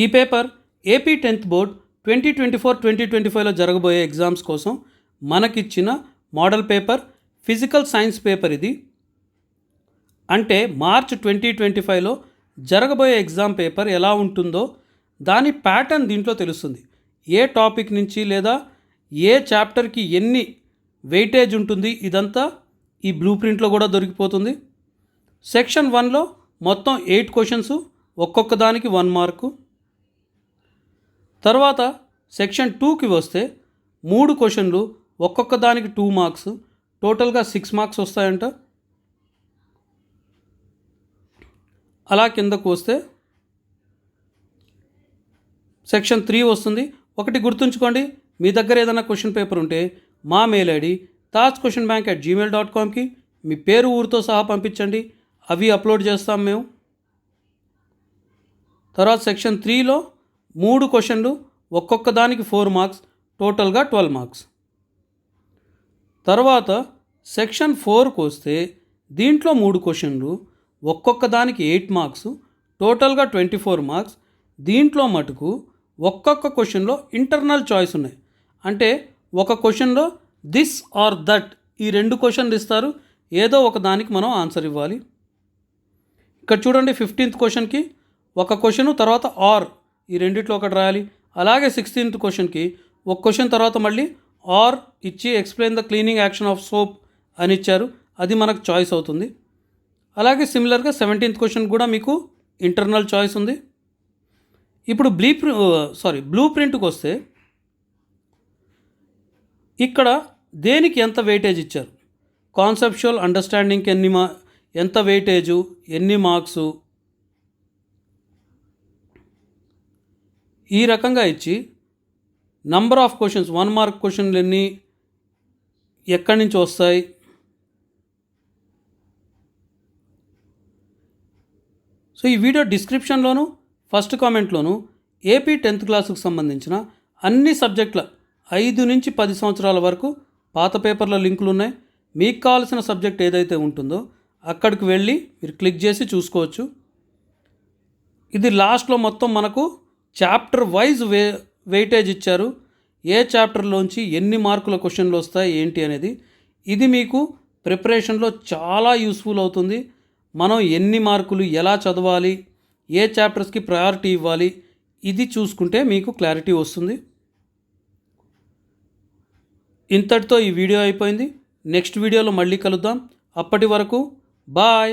ఈ paper AP 10th board 2024-2025లో జరగబోయే exams కోసం మనకిచ్చిన model paper, physical science paper ఇది. అంటే మార్చ్ 2025లో జరగబోయే ఎగ్జామ్ పేపర్ ఎలా ఉంటుందో దాని ప్యాటర్న్ దీంట్లో తెలుస్తుంది. ఏ టాపిక్ నుంచి లేదా ఏ చాప్టర్కి ఎన్ని వెయిటేజ్ ఉంటుంది ఇదంతా ఈ బ్లూ ప్రింట్లో కూడా దొరికిపోతుంది. సెక్షన్ 1లో మొత్తం 8 క్వశ్చన్స్, ఒక్కొక్క దానికి 1 మార్కు. తర్వాత సెక్షన్ 2కి వస్తే 3 క్వశ్చన్లు, ఒక్కొక్క దానికి 2 మార్క్స్, టోటల్గా 6 మార్క్స్ వస్తాయంట. అలా కిందకు వస్తే సెక్షన్ 3 వస్తుంది. ఒకటి గుర్తుంచుకోండి, మీ దగ్గర ఏదైనా క్వశ్చన్ పేపర్ ఉంటే మా మెయిల్ ఐడి tajquestionbank@gmail.comకి మీ పేరు, ఊరితో సహా పంపించండి. అవి అప్లోడ్ చేస్తాం మేము. తర్వాత సెక్షన్ 3లో 3 క్వశ్చన్లు, ఒక్కొక్క దానికి 4 మార్క్స్, టోటల్గా 12 మార్క్స్. తర్వాత సెక్షన్ 4కు వస్తే దీంట్లో 3 క్వశ్చన్లు, ఒక్కొక్క దానికి 8 మార్క్స్, టోటల్గా 24 మార్క్స్. దీంట్లో మటుకు ఒక్కొక్క క్వశ్చన్లో ఇంటర్నల్ చాయిస్ ఉన్నాయి. అంటే ఒక క్వశ్చన్లో దిస్ ఆర్ దట్ ఈ 2 క్వశ్చన్లు ఇస్తారు. ఏదో ఒక దానికి మనం ఆన్సర్ ఇవ్వాలి. ఇక్కడ చూడండి, 15th క్వశ్చన్కి ఒక క్వశ్చన్, తర్వాత ఆర్ ఈ రెండిట్లో ఒకటి రాయాలి. అలాగే 16th క్వశ్చన్కి ఒక క్వశ్చన్ తర్వాత మళ్ళీ ఆర్ ఇచ్చి explain the cleaning action of soap అని ఇచ్చారు. అది మనకు చాయిస్ అవుతుంది. అలాగే సిమిలర్గా 17th క్వశ్చన్ కూడా మీకు ఇంటర్నల్ చాయిస్ ఉంది. ఇప్పుడు బ్లూ ప్రింట్కి వస్తే ఇక్కడ దేనికి ఎంత వెయిటేజ్ ఇచ్చారు, కాన్సెప్చువల్ అండర్స్టాండింగ్కి ఎంత వెయిటేజు, ఎన్ని మార్క్సు, ఈ రకంగా ఇచ్చి నంబర్ ఆఫ్ క్వశ్చన్స్, 1 మార్క్ క్వశ్చన్లు ఎన్ని, ఎక్కడి నుంచి వస్తాయి, సో ఈ వీడియో డిస్క్రిప్షన్లోను ఫస్ట్ కామెంట్లోను ఏపీ 10th క్లాసుకు సంబంధించిన అన్ని సబ్జెక్టుల 5 నుంచి 10 సంవత్సరాల వరకు పాత పేపర్ల లింకులు ఉన్నాయి. మీకు కావాల్సిన సబ్జెక్ట్ ఏదైతే ఉంటుందో అక్కడికి వెళ్ళి మీరు క్లిక్ చేసి చూసుకోవచ్చు. ఇది లాస్ట్లో మొత్తం మనకు చాప్టర్ వైజ్ వెయిటేజ్ ఇచ్చారు. ఏ చాప్టర్లోంచి ఎన్ని మార్కుల క్వశ్చన్లు వస్తాయి ఏంటి అనేది. ఇది మీకు ప్రిపరేషన్లో చాలా యూస్ఫుల్ అవుతుంది. మనం ఎన్ని మార్కులు ఎలా చదవాలి, ఏ చాప్టర్స్కి ప్రయారిటీ ఇవ్వాలి, ఇది చూసుకుంటే మీకు క్లారిటీ వస్తుంది. ఇంతటితో ఈ వీడియో అయిపోయింది. నెక్స్ట్ వీడియోలో మళ్ళీ కలుద్దాం. అప్పటి వరకు బాయ్.